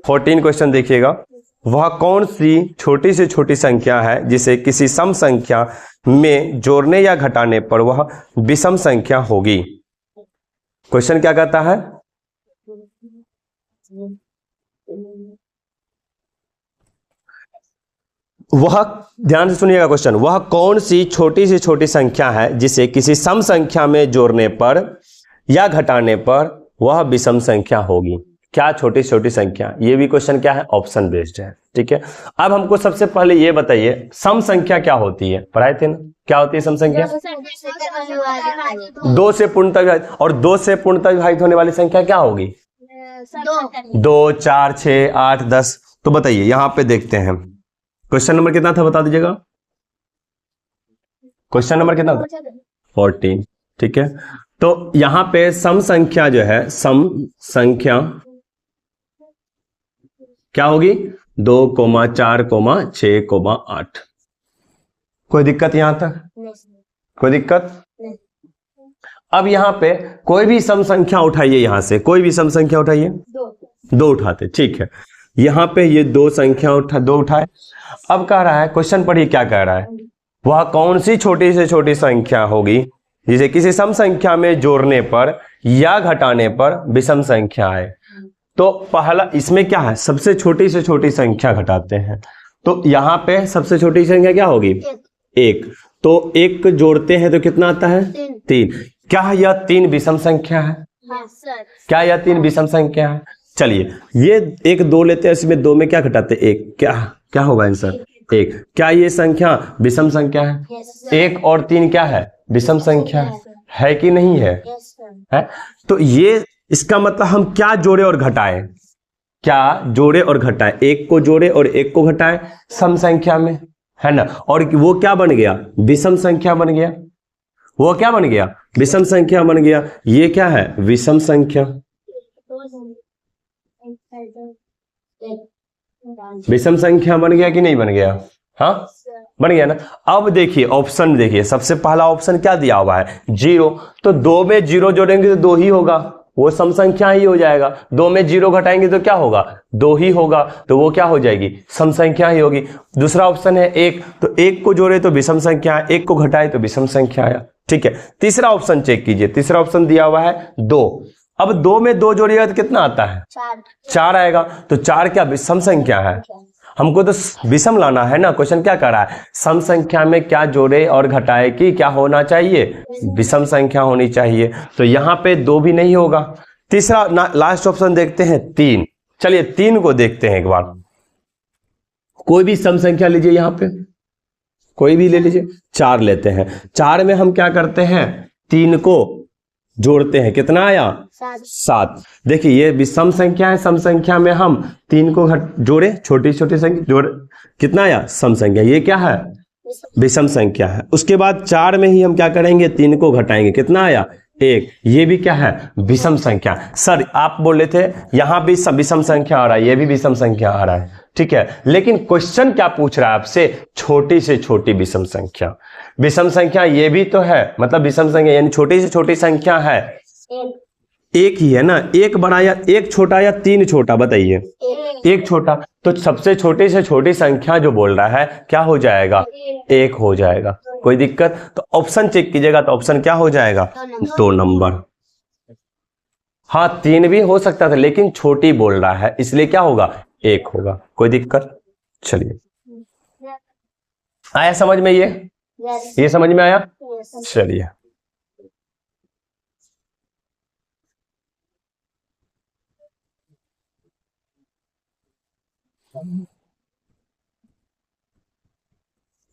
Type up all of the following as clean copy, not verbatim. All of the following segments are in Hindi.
14 क्वेश्चन देखिएगा। वह कौन सी छोटी से छोटी संख्या है जिसे किसी सम संख्या में जोड़ने या घटाने पर वह विषम संख्या होगी? क्वेश्चन क्या कहता है? वह, ध्यान से सुनिएगा क्वेश्चन, वह कौन सी छोटी से छोटी संख्या है जिसे किसी सम संख्या में जोड़ने पर या घटाने पर वह विषम संख्या होगी? क्या छोटी छोटी संख्या? ये भी क्वेश्चन क्या है? ऑप्शन बेस्ड है। ठीक है, अब हमको सबसे पहले ये बताइए सम संख्या क्या होती है? पढ़ाए थे ना, क्या होती है सम संख्या? 2 से पूर्णतः विभाजित, और 2 से पूर्णतः विभाजित होने वाली संख्या क्या होगी? 2, 4, 6, 8, 10। तो बताइए, यहां पे देखते हैं क्वेश्चन नंबर कितना था, बता दीजिएगा। क्वेश्चन नंबर कितना था? 14। ठीक है, तो यहां पे सम संख्या जो है, सम संख्या क्या होगी? 2, 4, 6, 8। कोई दिक्कत यहां तक? कोई दिक्कत? अब यहां पे कोई भी सम संख्या उठाइए, यहां से कोई भी सम संख्या उठाइए। 2 उठाते, ठीक है। यहां पे ये 2 संख्या 2 उठाए। अब कह रहा है, क्वेश्चन पढ़िए क्या कह रहा है, वह कौन सी छोटी से छोटी संख्या होगी जिसे किसी सम संख्या में जोड़ने पर या घटाने पर विषम संख्या है? तो पहला इसमें क्या है, सबसे छोटी से छोटी संख्या घटाते हैं। तो यहां पे सबसे छोटी संख्या क्या होगी? 1। तो 1 जोड़ते हैं तो कितना आता है? 3। क्या यह 3 विषम संख्या है? क्या यह 3 विषम संख्या है? चलिए, ये 1 2 लेते हैं, इसमें 2 में क्या घटाते हैं? 1। क्या होगा आंसर? 1। क्या ये संख्या विषम संख्या है? 1 और 3 क्या है? विषम संख्या है कि नहीं है? है। तो ये इसका मतलब हम क्या जोड़े और घटाएं? क्या जोड़े और घटाएं? 1 को जोड़े और 1 को घटाएं सम संख्या में, है ना। और वो क्या बन गया? विषम संख्या बन गया। वो क्या बन गया? विषम संख्या बन गया। ये क्या है? विषम संख्या। विषम संख्या बन गया कि नहीं बन गया? हाँ, बन गया ना। अब देखिए ऑप्शन, देखिए सबसे पहला ऑप्शन क्या दिया हुआ है? 0। तो 2 में 0 जोड़ेंगे तो 2 ही होगा, वो सम संख्या ही हो जाएगा। 2 में 0 घटाएंगे तो क्या होगा? 2 ही होगा, तो वो क्या हो जाएगी? सम संख्या ही होगी। दूसरा ऑप्शन है 1, तो 1 को जोड़े तो विषम संख्या है, 1 को घटाए तो विषम संख्या आया। ठीक है, तीसरा ऑप्शन चेक कीजिए। तीसरा ऑप्शन दिया हुआ है 2। अब 2 में 2 जोड़िएगा तो कितना आता है? 4 आएगा। तो 4 क्या विषम संख्या है? हमको तो विषम लाना है ना। क्वेश्चन क्या कर रहा है? सम संख्या में क्या जोड़े और घटाए कि क्या होना चाहिए? विषम संख्या होनी चाहिए। तो यहां पे 2 भी नहीं होगा। तीसरा लास्ट ऑप्शन देखते हैं 3। चलिए 3 को देखते हैं एक बार। कोई भी सम संख्या लीजिए, यहां पे कोई भी ले लीजिए। 4 लेते हैं। 4 में हम क्या करते हैं? 3 को जोड़ते हैं, कितना आया? 7। देखिए ये विषम संख्या है, सम संख्या में हम 3 को जोड़े, छोटी छोटी संख्या जोड़े, कितना आया? सम संख्या। ये क्या है? विषम संख्या है। उसके बाद 4 में ही हम क्या करेंगे? 3 को घटाएंगे, कितना आया? 1। ये भी क्या है? विषम संख्या। सर आप बोले थे यहां भी विषम संख्या आ रहा है, ये भी विषम संख्या आ रहा है, ठीक है। लेकिन क्वेश्चन क्या पूछ रहा है आपसे? छोटी से छोटी विषम संख्या। विषम संख्या ये भी तो है, मतलब विषम संख्या यानी छोटी से छोटी संख्या है, एक ही है ना। 1 बड़ा या 1 छोटा या 3 छोटा? बताइए। 1 छोटा। तो सबसे छोटी से छोटी संख्या जो बोल रहा है क्या हो जाएगा? 1 हो जाएगा। कोई दिक्कत? तो ऑप्शन चेक कीजिएगा, तो ऑप्शन क्या हो जाएगा? 2 नंबर। हाँ 3 भी हो सकता था, लेकिन छोटी बोल रहा है इसलिए क्या होगा? 1 होगा। कोई दिक्कत? चलिए, आया समझ में? ये समझ में आया? चलिए,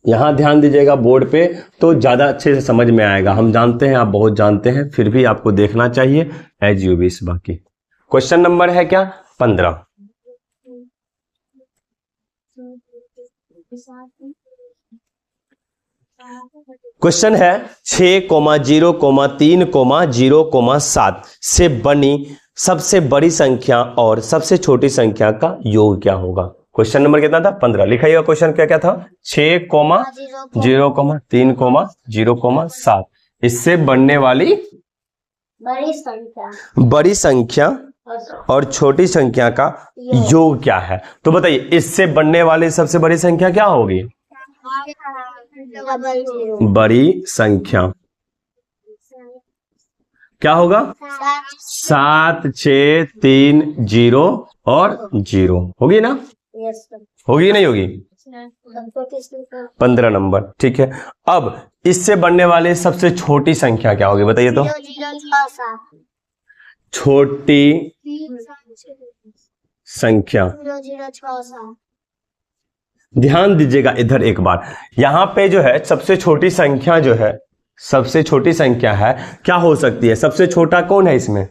यहां ध्यान दीजिएगा बोर्ड पे, तो ज्यादा अच्छे से समझ में आएगा। हम जानते हैं, आप बहुत जानते हैं, फिर भी आपको देखना चाहिए एज यू विश। बाकी क्वेश्चन नंबर है क्या? 15। क्वेश्चन है 6,0,3,0,7 से बनी सबसे बड़ी संख्या और सबसे छोटी संख्या का योग क्या होगा? क्वेश्चन नंबर कितना था? 15। लिखाइएगा क्वेश्चन क्या क्या था? 6,0,3,0,7 इससे बनने वाली बड़ी संख्या और छोटी संख्या का योग क्या है। तो बताइए इससे बनने वाली सबसे बड़ी संख्या क्या होगी? बड़ी संख्या क्या होगा? 7 6 3 0 और 0 होगी ना? होगी नहीं होगी? 15 नंबर। ठीक है, अब इससे बनने वाली सबसे छोटी संख्या क्या होगी बताइए तो? छोटी संख्या, ध्यान दीजिएगा इधर एक बार, यहां पे जो है सबसे छोटी संख्या जो है, सबसे छोटी संख्या है क्या हो सकती है? सबसे छोटा कौन है इसमें?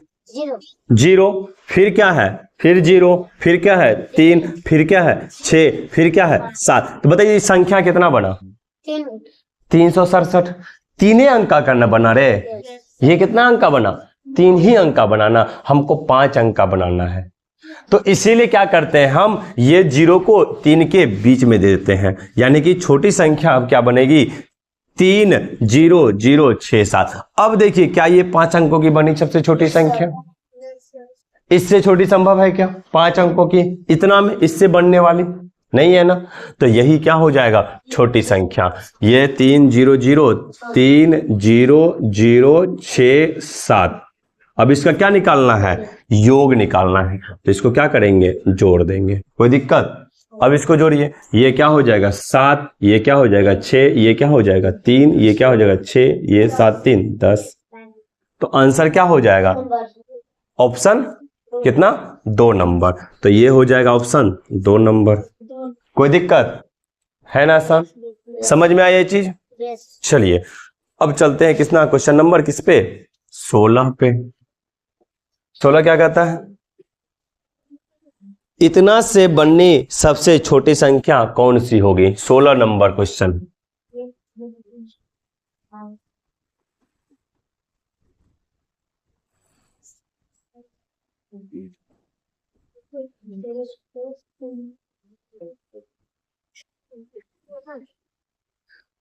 0। फिर क्या है? फिर 0, फिर क्या है? 3, फिर क्या है? 6, फिर क्या है? 7। तो बताइए संख्या कितना बना? 367। 3 अंक का करना बना रे। ये कितना अंक का बना? 3 ही अंक का बनाना, हमको 5 अंक का बनाना है। तो इसीलिए क्या करते हैं हम, ये 0 को 3 के बीच में दे देते हैं, यानी कि छोटी संख्या अब क्या बनेगी? 3 0 0 6 7। अब देखिए क्या ये 5 अंकों की बनी सबसे छोटी संख्या? इससे छोटी संभव है क्या 5 अंकों की? इतना में इससे बनने वाली नहीं है ना। तो यही क्या हो जाएगा? छोटी संख्या। ये 3 0 0 3 0 0 6 7। अब इसका क्या निकालना है? योग निकालना है। तो इसको क्या करेंगे? जोड़ देंगे। कोई दिक्कत? अब इसको जोड़िए, ये क्या हो जाएगा? 7, ये क्या हो जाएगा? 6, ये क्या हो जाएगा? 3, ये क्या हो जाएगा? 6, ये 7 3 10। तो आंसर क्या हो जाएगा? ऑप्शन कितना? 2 नंबर। तो ये हो जाएगा ऑप्शन 2 नंबर। कोई दिक्कत है ना सर? समझ में आया ये चीज? चलिए अब चलते हैं किसना क्वेश्चन नंबर किस पे? 16 पे। 16 क्या कहता है? इतना से बनने सबसे छोटी संख्या कौन सी होगी? 16 नंबर क्वेश्चन।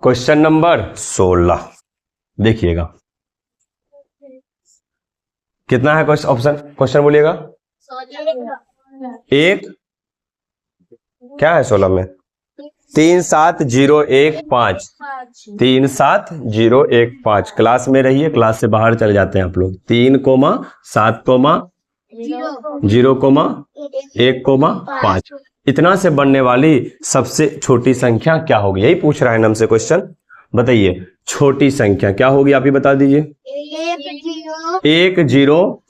क्वेश्चन नंबर 16 देखिएगा कितना है ऑप्शन? क्वेश्चन बोलिएगा। 1 क्या है 16 में? 3 7 0 1 5। 3 7 0 1 5। क्लास में रहिए, क्लास से बाहर चले जाते हैं आप लोग। 3 7 0 1 5। इतना से बनने वाली सबसे छोटी संख्या क्या होगी? यही पूछ रहा है हमसे क्वेश्चन। बताइए छोटी संख्या क्या होगी, आप ही बता दीजिए। 1 0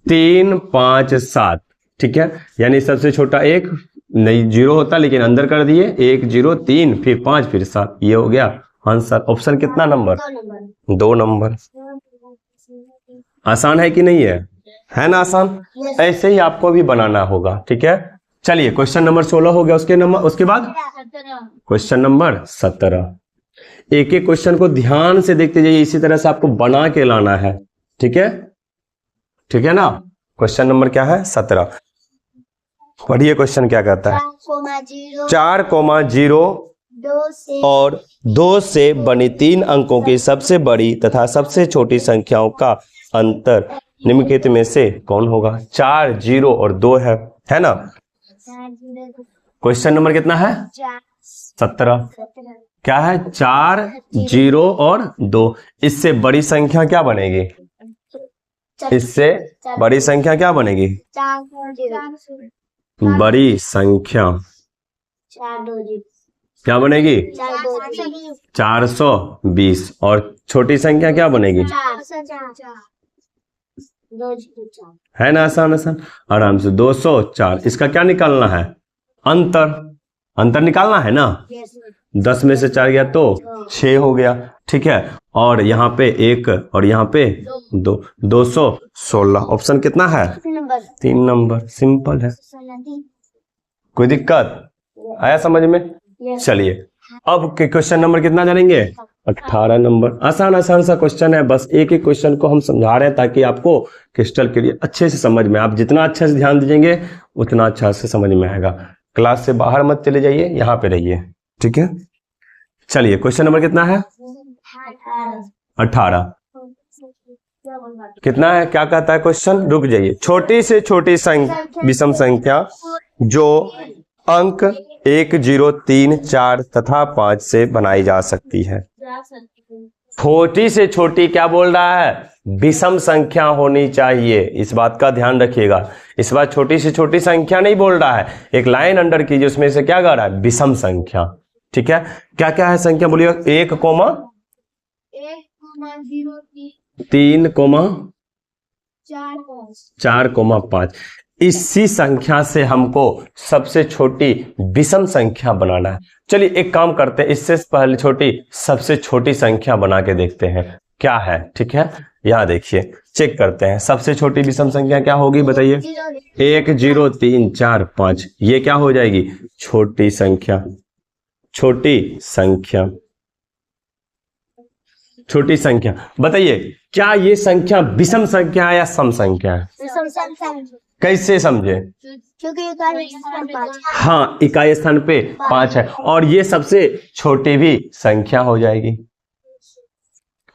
3 5 7। ठीक है, यानी सबसे छोटा 1 नहीं 0 होता, लेकिन अंदर कर दिए 1 0 3 फिर 5 फिर 7। ये हो गया आंसर। ऑप्शन कितना नंबर? 2 नंबर। आसान है कि नहीं है ना आसान? ऐसे ही आपको भी बनाना होगा। ठीक है, चलिए क्वेश्चन नंबर 16 हो गया। उसके बाद क्वेश्चन नंबर 17। एक एक क्वेश्चन को ध्यान से देखते जाइए, इसी तरह से आपको बना के लाना है। ठीक है ना। क्वेश्चन नंबर क्या है? 17। पढ़िए क्वेश्चन क्या कहता है। 4,0 और 2 से बनी 3 अंकों की सबसे बड़ी तथा सबसे छोटी संख्याओं का अंतर निम्नलिखित में से कौन होगा? 4 0 और 2 है ना। क्वेश्चन नंबर कितना है? 17। क्या है? 4 0 और 2। इससे बड़ी संख्या क्या बनेगी? इससे बड़ी संख्या क्या बनेगी? बड़ी संख्या क्या बनेगी? 420। और छोटी संख्या क्या बनेगी? है ना आसान आराम से 204। इसका क्या निकालना है? अंतर निकालना है ना। 10 में से 4 गया तो 6 हो गया। ठीक है, और यहाँ पे 1 और यहाँ पे 2, 216। ऑप्शन कितना है? 3 नंबर। सिंपल है, कोई दिक्कत आया समझ में? चलिए अब क्वेश्चन नंबर कितना जानेंगे? 18 नंबर। आसान सा क्वेश्चन है, बस एक एक क्वेश्चन को हम समझा रहे हैं ताकि आपको क्रिस्टल क्लियर अच्छे से समझ में। आप जितना अच्छे से ध्यान दीजिएंगे उतना अच्छा से समझ में आएगा। क्लास से बाहर मत चले जाइए, यहाँ पे रहिए। ठीक है, चलिए क्वेश्चन नंबर कितना है? 18। कितना है, क्या कहता है क्वेश्चन, रुक जाइए। छोटी से छोटी विषम संख्या जो अंक 1, 0, 3, 4 तथा 5 से बनाई जा सकती है। छोटी से छोटी क्या बोल रहा है, विषम संख्या होनी चाहिए, इस बात का ध्यान रखिएगा। इस बार छोटी से छोटी संख्या नहीं बोल रहा है, एक लाइन अंडर कीजिए, उसमें से क्या कह रहा है, विषम संख्या। ठीक है, क्या क्या है संख्या बोलिए, 1, 3, 4, 5। इसी संख्या से हमको सबसे छोटी विषम संख्या बनाना है। चलिए एक काम करते हैं, इससे पहले छोटी सबसे छोटी संख्या बना के देखते हैं क्या है। ठीक है, यहाँ देखिए, चेक करते हैं सबसे छोटी विषम संख्या क्या होगी, बताइए। 1, 0, 3, 4, 5, ये क्या हो जाएगी, छोटी संख्या। छोटी संख्या, छोटी संख्या, बताइए क्या ये संख्या विषम संख्या है या सम संख्या है? कैसे समझे? क्योंकि हाँ, इकाई स्थान पे 5 है, और ये सबसे छोटी भी संख्या हो जाएगी,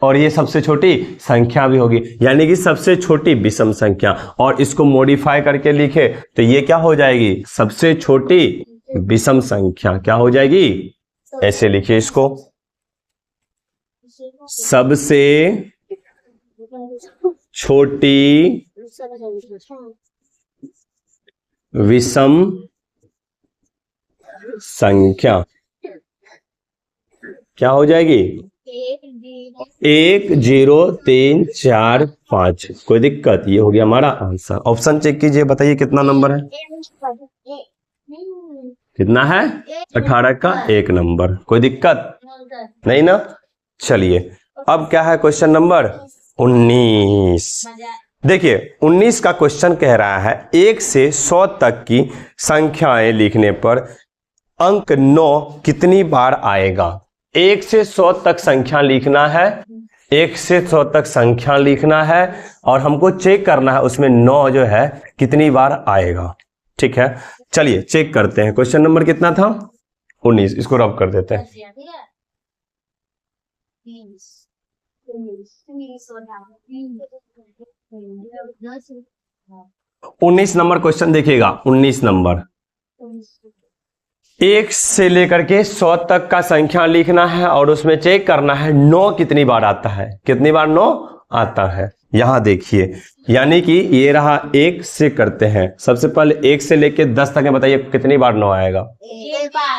और ये सबसे छोटी संख्या भी होगी, यानी कि सबसे छोटी विषम संख्या। और इसको मॉडिफाई करके लिखे तो ये क्या हो जाएगी, सबसे छोटी विषम संख्या। क्या हो जाएगी, ऐसे लिखिए इसको, सबसे छोटी विषम संख्या क्या हो जाएगी, 1, 0, 3, 4, 5। कोई दिक्कत, ये हो गया हमारा आंसर। ऑप्शन चेक कीजिए, बताइए कितना नंबर है, कितना है, 18 का 1 नंबर। कोई दिक्कत नहीं ना। चलिए अब क्या है, क्वेश्चन नंबर 19। देखिए 19 का क्वेश्चन कह रहा है 1 से 100 तक की संख्याएं लिखने पर अंक 9 कितनी बार आएगा। 1 से 100 तक संख्या लिखना है, 1 से 100 तक संख्या लिखना है, और हमको चेक करना है उसमें 9 जो है कितनी बार आएगा। ठीक है, चलिए चेक करते हैं। क्वेश्चन नंबर कितना था, 19। इसको रब कर देते हैं। 19 नंबर क्वेश्चन देखिएगा। 19 नंबर, 1 से लेकर के 100 तक का संख्या लिखना है, और उसमें चेक करना है 9 कितनी बार आता है, कितनी बार 9 आता है। यहां देखिए, यानी कि ये रहा 1 से करते हैं। सबसे पहले 1 से लेके 10 तक है, बताइए कितनी बार 9 आएगा,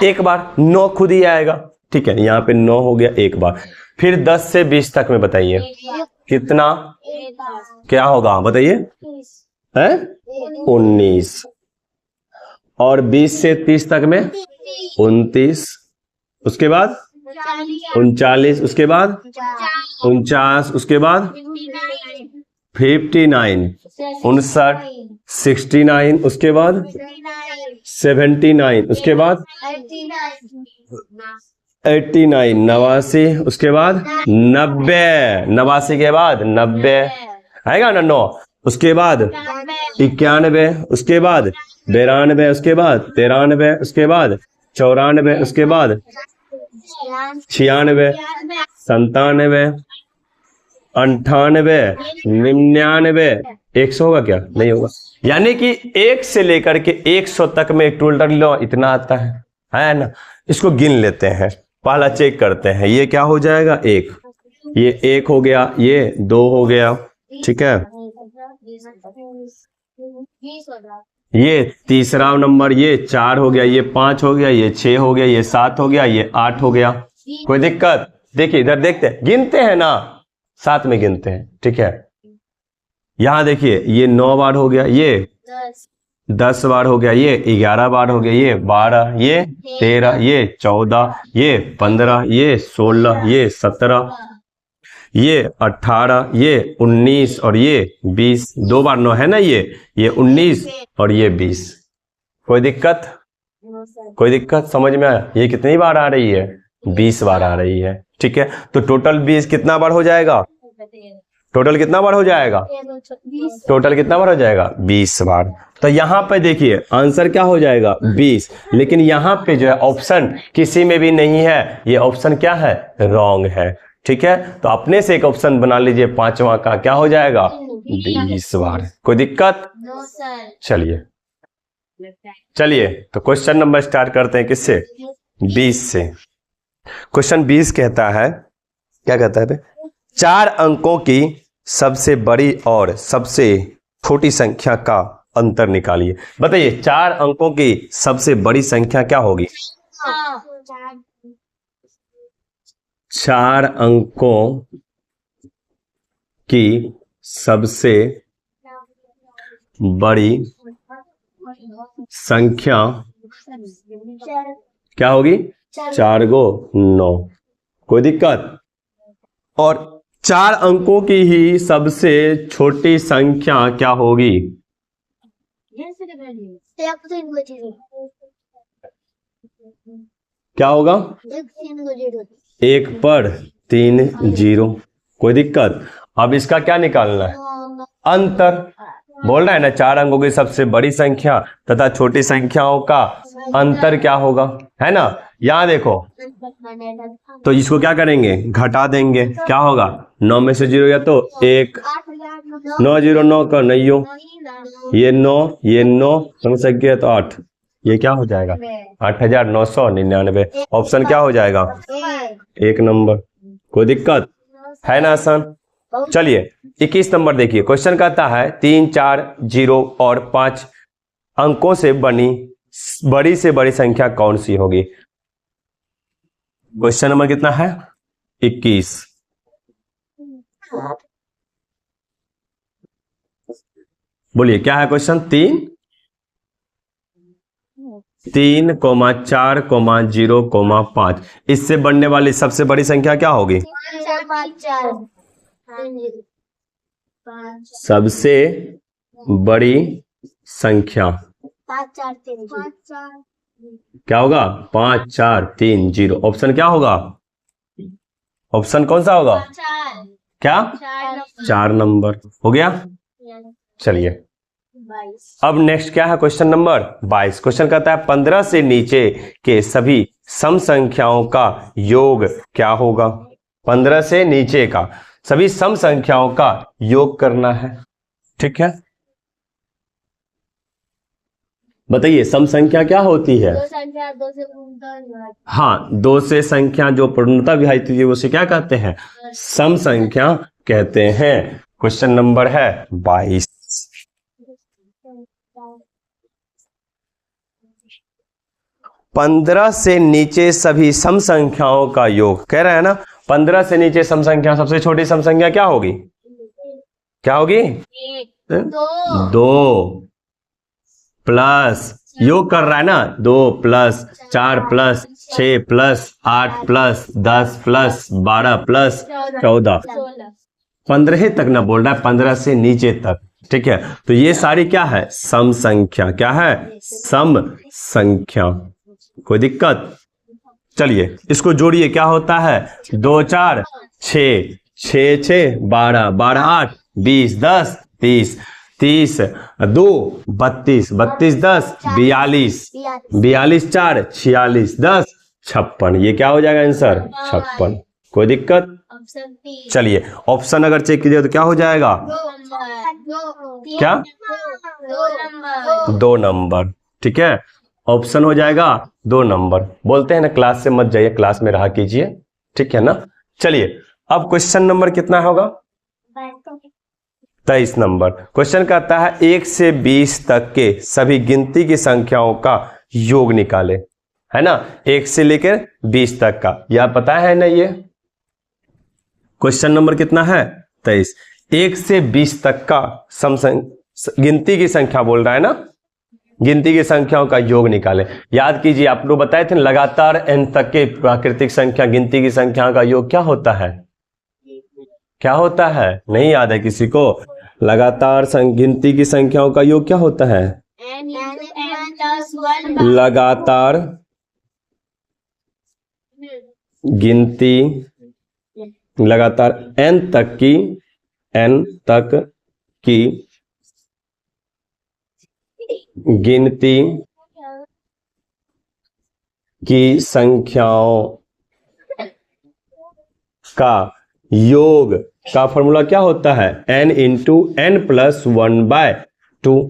एक बार 9 खुद ही आएगा। ठीक है, यहाँ पे 9 हो गया एक बार। फिर 10 से 20 तक में बताइए कितना, क्या होगा बताइए, है 19। और 20 से 30 तक में 29, उसके बाद 39, उसके बाद 49, उसके बाद 59, 59, 69, उसके बाद 79, उसके बाद 89, 89, उसके बाद 90, 89 के बाद 90 आएगा ना 9, उसके बाद 91, उसके बाद 92, उसके बाद 93, उसके बाद 94, उसके बाद 96, 97, 98, 99, 100 होगा क्या, नहीं होगा। यानी कि 1 से लेकर के 100 तक में टोटल लो इतना आता है ना। इसको गिन लेते हैं, पहला चेक करते हैं, ये क्या हो जाएगा 1, ये 1 हो गया, ये 2 हो गया, ठीक है, ये तीसरा नंबर, ये 4 हो गया, ये 5 हो गया, ये 6 हो गया, ये 7 हो गया, ये 8 हो गया। कोई दिक्कत, देखिए इधर देखते हैं, गिनते हैं ना, साथ में गिनते हैं। ठीक है, यहां देखिए ये 9 बार हो गया, ये 10 बार हो गया, ये 11 बार हो गया, ये 12, ये 13, ये 14, ये 15, ये 16, ये 17, ये 18, ये 19 और ये 20। 2 बार 9 है ना, ये 19 और ये 20। कोई दिक्कत, कोई दिक्कत, समझ में आया। ये कितनी बार आ रही है, 20 बार आ रही है। ठीक है, तो टोटल 20 कितना बार हो जाएगा, टोटल कितना बार हो जाएगा, टोटल कितना बार हो जाएगा, 20 बार। तो यहाँ पे देखिए आंसर क्या हो जाएगा 20, लेकिन यहाँ पे जो है ऑप्शन किसी में भी नहीं है, ये ऑप्शन क्या है, रॉन्ग है। ठीक है, तो अपने से एक ऑप्शन बना लीजिए, पांचवा का क्या हो जाएगा 20 बार। कोई दिक्कत? No sir. चलिए चलिए, तो क्वेश्चन नंबर स्टार्ट करते हैं किससे? 20 से। क्वेश्चन 20 कहता है, क्या कहता है बे? 4 अंकों की सबसे बड़ी और सबसे छोटी संख्या का अंतर निकालिए। बताइए 4 अंकों की सबसे बड़ी संख्या क्या होगी? 4 अंकों की सबसे बड़ी संख्या क्या होगी? 4 गो 9। कोई दिक्कत? और 4 अंकों की ही सबसे छोटी संख्या क्या होगी? क्या होगा? 1 पर 3 0। कोई दिक्कत? अब इसका क्या निकालना है? अंतर। बोल रहा है ना 4 अंकों की सबसे बड़ी संख्या तथा छोटी संख्याओं का अंतर क्या होगा, है ना। यहां देखो, तो इसको क्या करेंगे? घटा देंगे। क्या होगा? 9 में से 0 या तो 1, 9 0 9 का नइयो, ये 9 ये 9 समझ गया, तो 8, ये क्या हो जाएगा? 8,999। ऑप्शन क्या हो जाएगा? 1 नंबर। कोई दिक्कत है ना? आसान। चलिए 21 नंबर देखिए, क्वेश्चन कहता है 3 4 0 और 5 अंकों से बनी बड़ी से बड़ी संख्या कौन सी होगी? क्वेश्चन नंबर कितना है? 21। बोलिए क्या है क्वेश्चन? 3 4 0 5 इससे बनने वाली सबसे बड़ी संख्या क्या होगी? सबसे बड़ी संख्या क्या होगा? 5 4 3 0। ऑप्शन क्या होगा? ऑप्शन कौन सा होगा? क्या? 4 नंबर। हो गया। चलिए अब नेक्स्ट क्या है? Question number 22। क्वेश्चन कहता है 15 से नीचे के सभी सम संख्याओं का योग क्या होगा? 15 से नीचे का सभी सम संख्याओं का योग करना है। ठीक है, बताइए सम संख्या क्या होती है? हाँ, 2 से संख्या जो पूर्णता विभाजित होती है उसे क्या कहते हैं? सम संख्या कहते हैं। क्वेश्चन नंबर है 22। पंद्रह से नीचे सभी सम संख्याओं का योग कह रहा है ना। 15 से नीचे सम संख्या, सबसे छोटी सम संख्या क्या होगी? क्या होगी? 2 प्लस योग कर रहा है ना, 2 plus 4 plus 6 plus 8 plus 10 plus 12 plus 14, 15 तक ना बोल रहा है, 15 से नीचे तक। ठीक है, तो ये सारी क्या है? सम संख्या। क्या है? सम संख्या। कोई दिक्कत? चलिए इसको जोड़िए, क्या होता है? 2 4 6 6 6 12 12 8 20 10 30 30 2 32 32 10 42 42 4 46 10 56। ये क्या हो जाएगा आंसर? 56। कोई दिक्कत? चलिए ऑप्शन अगर चेक कीजिए तो क्या हो जाएगा? क्या? 2 नंबर। ठीक है, ऑप्शन हो जाएगा 2 नंबर। बोलते हैं ना क्लास से मत जाइए, क्लास में रहा कीजिए। ठीक है ना। चलिए अब क्वेश्चन नंबर कितना होगा? 23 नंबर। क्वेश्चन कहता है 1 से 20 तक के सभी गिनती की संख्याओं का योग निकाले, है ना। 1 से लेकर 20 तक का, यह पता है ना। ये क्वेश्चन नंबर कितना है? 23। 1 से 20 तक का गिनती की संख्या बोल रहा है ना, गिनती की संख्याओं का योग निकाले। याद कीजिए, आप लोग बताए थे लगातार n तक के प्राकृतिक संख्या गिनती की संख्या का योग क्या होता है? क्या होता है? नहीं याद है किसी को? लगातार गिनती की संख्याओं का योग क्या होता है? लगातार गिनती, लगातार n तक की गिनती की संख्याओं का योग का फॉर्मूला क्या होता है, n इंटू n प्लस 1/2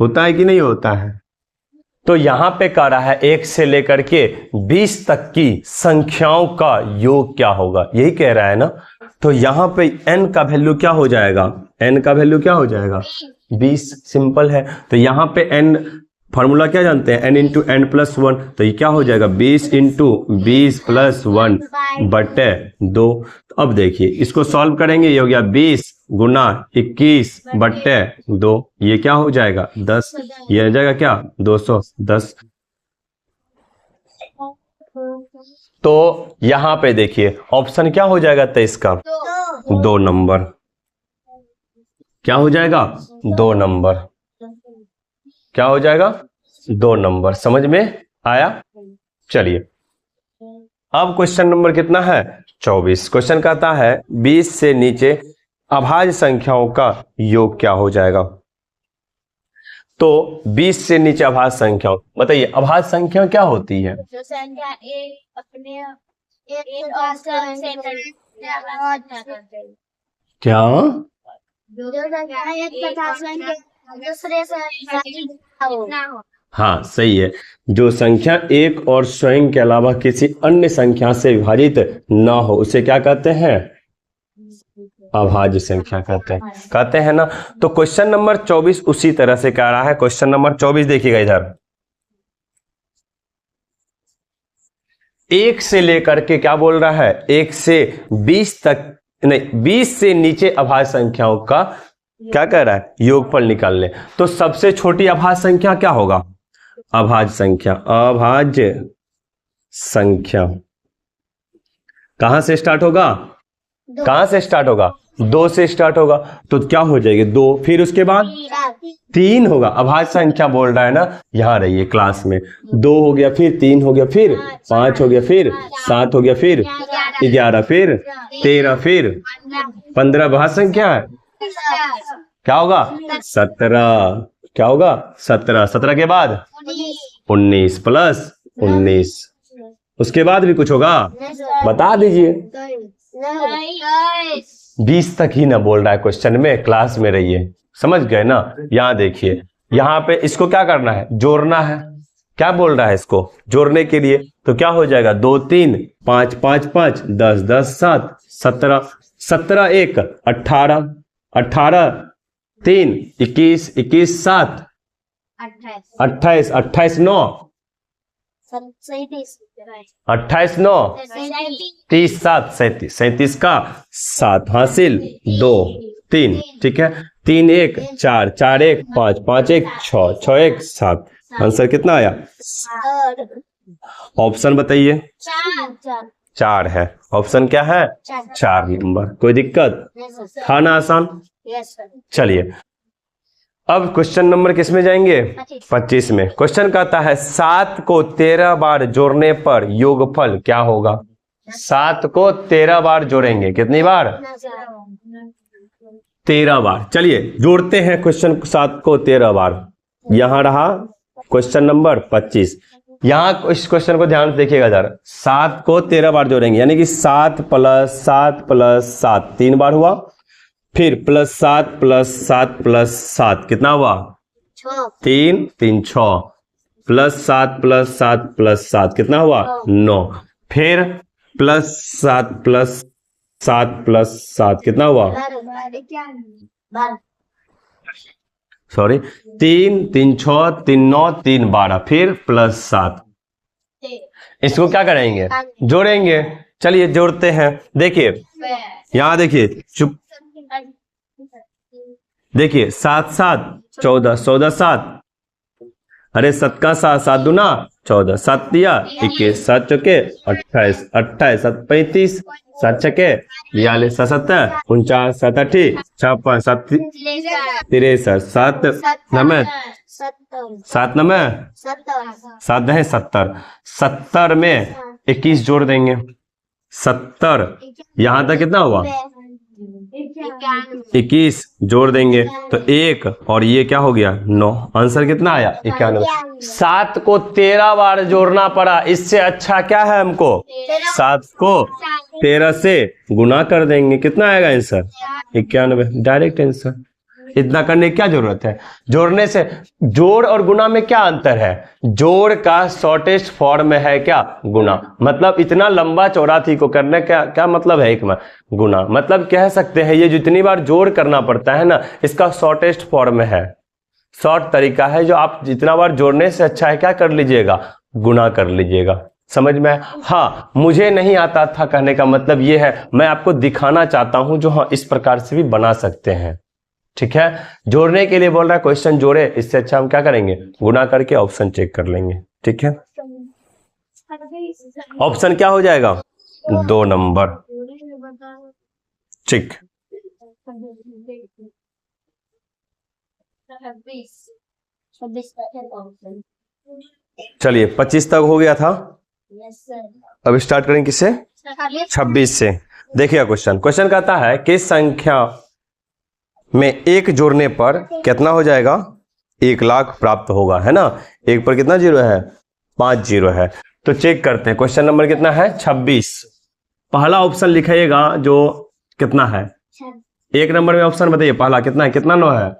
होता है कि नहीं होता है। तो यहां पे कह रहा है 1 से लेकर के 20 तक की संख्याओं का योग क्या होगा, यही कह रहा है ना। तो यहां पे n का वैल्यू क्या हो जाएगा, n का वैल्यू क्या हो जाएगा 20, सिंपल है। तो यहां पे n फॉर्मूला क्या जानते हैं, n इंटू n प्लस 1, तो ये क्या हो जाएगा 20 इंटू 20 प्लस 1/2। अब देखिए इसको सॉल्व करेंगे, ये हो गया 20 गुना 21/2, ये क्या हो जाएगा 10, ये आ जाएगा क्या 210। तो यहां पे देखिए ऑप्शन क्या हो जाएगा 23 का 2 नंबर, क्या हो जाएगा 2 नंबर, क्या हो जाएगा 2 नंबर। समझ में आया। चलिए अब क्वेश्चन नंबर कितना है 24। क्वेश्चन कहता है 20 से नीचे अभाज्य संख्याओं का योग क्या हो जाएगा। तो 20 से नीचे अभाज्य संख्याओं, बताइए अभाज्य संख्या क्या होती है, जो संख्या एक अपने क्या दूसरे से हाँ सही है, जो संख्या एक और स्वयं के अलावा किसी अन्य संख्या से विभाजित ना हो उसे क्या कहते हैं, अभाज्य संख्या कहते हैं ना। तो क्वेश्चन नंबर 24 उसी तरह से कह रहा है। क्वेश्चन नंबर 24 देखिएगा इधर, 1 से लेकर के क्या बोल रहा है 1 से 20 तक, नहीं 20 से नीचे अभाज्य संख्याओं का क्या कह रहा है योगफल निकाल ले। तो सबसे छोटी अभाज्य संख्या क्या होगा, अभाज्य संख्या, अभाज्य संख्या कहां से स्टार्ट होगा, कहां से स्टार्ट होगा 2 से स्टार्ट होगा। तो क्या हो जाएगी 2, फिर उसके बाद 3 होगा, अभाज्य संख्या बोल रहा है ना, यहां रहिए क्लास में। 2 हो गया, फिर 3 हो गया, फिर 5 हो गया, फिर 7 हो गया, फिर 11, फिर 13, फिर 15 अभाज्य संख्या है, क्या होगा 17, क्या होगा 17, 17 के बाद 19 प्लस 19, उसके बाद भी कुछ होगा बता दीजिए। 20 तक ही ना बोल रहा है क्वेश्चन में, क्लास में रहिए, समझ गए ना। यहाँ देखिए यहाँ पे इसको क्या करना है जोड़ना है, क्या बोल रहा है इसको जोड़ने के लिए। तो क्या हो जाएगा 2 3 5 5 5 10 10 7 17, 17 1 18, 18 3 21 21 7 28 28 9 28 9 30 7 37 37 का 7 हासिल 2 3, ठीक है 3 1 4 4 1 5 5 1 6 6 1 7, आंसर कितना आया, ऑप्शन बताइए 4 है, ऑप्शन क्या है 4 नंबर। कोई दिक्कत था ना, आसान। चलिए अब क्वेश्चन नंबर किस में जाएंगे 25 में। क्वेश्चन कहता है 7 को 13 बार जोड़ने पर योगफल क्या होगा। 7 को 13 बार जोड़ेंगे, कितनी बार 13 बार। चलिए जोड़ते हैं क्वेश्चन 7 को 13 बार। यहां रहा क्वेश्चन नंबर 25, यहां इस क्वेश्चन को ध्यान से देखिएगा जरा। 7 को 13 बार जोड़ेंगे यानी कि 7 प्लस 7 प्लस 7 3 बार हुआ, फिर प्लस 7 प्लस 7 प्लस 7 कितना हुआ 3 3 6, प्लस 7 प्लस 7 प्लस 7 कितना हुआ 9, फिर प्लस 7 प्लस 7 प्लस 7 कितना हुआ सॉरी 3 3 6 3 9 3 12, फिर प्लस 7। इसको क्या करेंगे जोड़ेंगे। चलिए जोड़ते हैं। देखिए यहां देखिए चुप, देखिए 7 7 14 14 7, अरे 7 का 7 7 दूना 14, 7 दिया 21, 7 चौके 28, 28 7 35, 7 छके 42, 7 7 49, 7 8 56, 7 63, 7 9 7 9 7 है 70, 70 में 21 जोड़ देंगे, 70 यहां तक कितना हुआ 21 जोड़ देंगे तो 1 और ये क्या हो गया 9, आंसर कितना आया 91। 7 को 13 बार जोड़ना पड़ा, इससे अच्छा क्या है हमको 7 को 13 से गुना कर देंगे, कितना आएगा आंसर? 91। Direct answer. इतना करने की क्या जरूरत है? जोड़ने से, जोड़ और गुना में क्या अंतर है? जोड़ का शॉर्टेस्ट फॉर्म है क्या? गुना। मतलब इतना लंबा चौड़ा थी को करने का क्या मतलब है? एक में गुना, मतलब कह सकते हैं ये जितनी बार जोड़ करना पड़ता है ना, इसका शॉर्टेस्ट फॉर्म है, शॉर्ट तरीका है, जो आप जितना बार जोड़ने से अच्छा है क्या कर लीजिएगा? गुना कर लीजिएगा। समझ में? हाँ, मुझे नहीं आता था कहने का मतलब ये है, मैं आपको दिखाना चाहता हूं जो हाँ इस प्रकार से भी बना सकते हैं। ठीक है, जोड़ने के लिए बोल रहा है क्वेश्चन जोड़े, इससे अच्छा हम क्या करेंगे? गुना करके ऑप्शन चेक कर लेंगे। ठीक है, ऑप्शन क्या हो जाएगा? 2 नंबर। ठीक, चलिए 25 तक हो गया था। अब स्टार्ट करेंगे किससे? 26 से। देखिए क्वेश्चन कहता है किस संख्या में एक जोड़ने पर कितना हो जाएगा? 1 लाख प्राप्त होगा, है ना। एक पर कितना जीरो है? 5 जीरो है। तो चेक करते हैं, क्वेश्चन नंबर कितना है? 26। पहला ऑप्शन लिखाइएगा जो कितना है? 1 नंबर में ऑप्शन बताइए, पहला कितना है? कितना 9 है?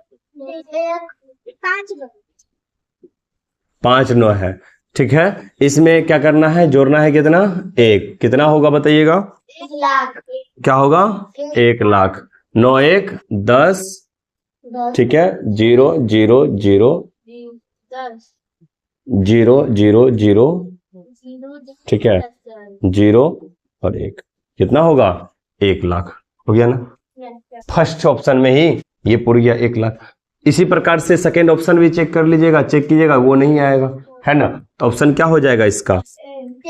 5 9 है। ठीक है, इसमें क्या करना है? जोड़ना है कितना? 1। कितना होगा बताइएगा? 1 लाख। क्या होगा? 1 लाख। 9 1 10। ठीक है, 0 0 0 0 0 0। ठीक है, 0 और 1, कितना होगा? 1 लाख। हो गया ना? फर्स्ट ऑप्शन में ही ये पूरी गया 1 लाख। इसी प्रकार से सेकेंड ऑप्शन भी चेक कर लीजिएगा, चेक कीजिएगा, वो नहीं आएगा, है ना। तो ऑप्शन क्या हो जाएगा इसका?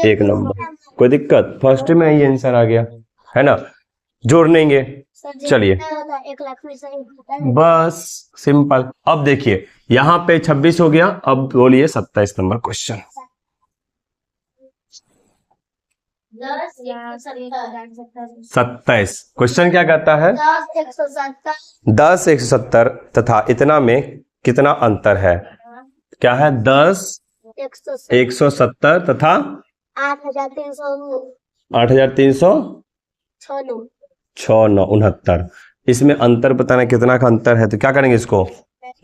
1 नंबर। कोई दिक्कत? फर्स्ट में ही आंसर आ गया, है ना। जोड़ लेंगे, चलिए 1 लाख में से बस सिंपल। अब देखिए यहाँ पे 26 हो गया, अब बोलिए 27 नंबर क्वेश्चन। 27 क्वेश्चन क्या कहता है? 10 170 तथा इतना में कितना अंतर है? क्या है? 10 170 तथा 8,369। इसमें अंतर बताना कितना का अंतर है, तो क्या करेंगे? इसको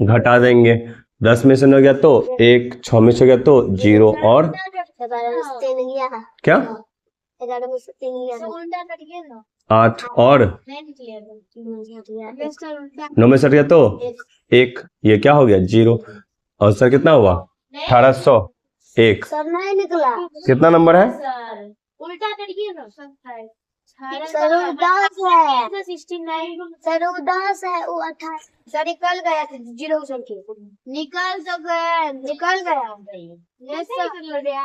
घटा देंगे। 10 में से 9 गया तो 1, 6 में से गया तो 0 और क्या 8 और 9 में से गया तो 1, ये क्या हो गया? 0। और सर कितना हुआ? 1801। सब नहीं निकला। कितना नंबर है? उल्टा करिए ना। सर 10 है। 69 सर 10 है, वो 28 सर निकल गया था। 0 संख्या निकल तो गया, निकल गया। यस सर निकल गया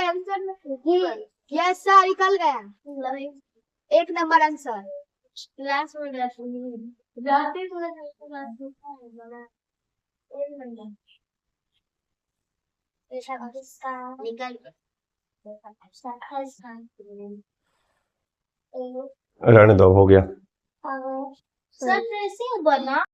आंसर। यस सर निकल गया। 1 नंबर आंसर। क्लास में जाते निकल रहने दो, हो गया। सर कैसे बना?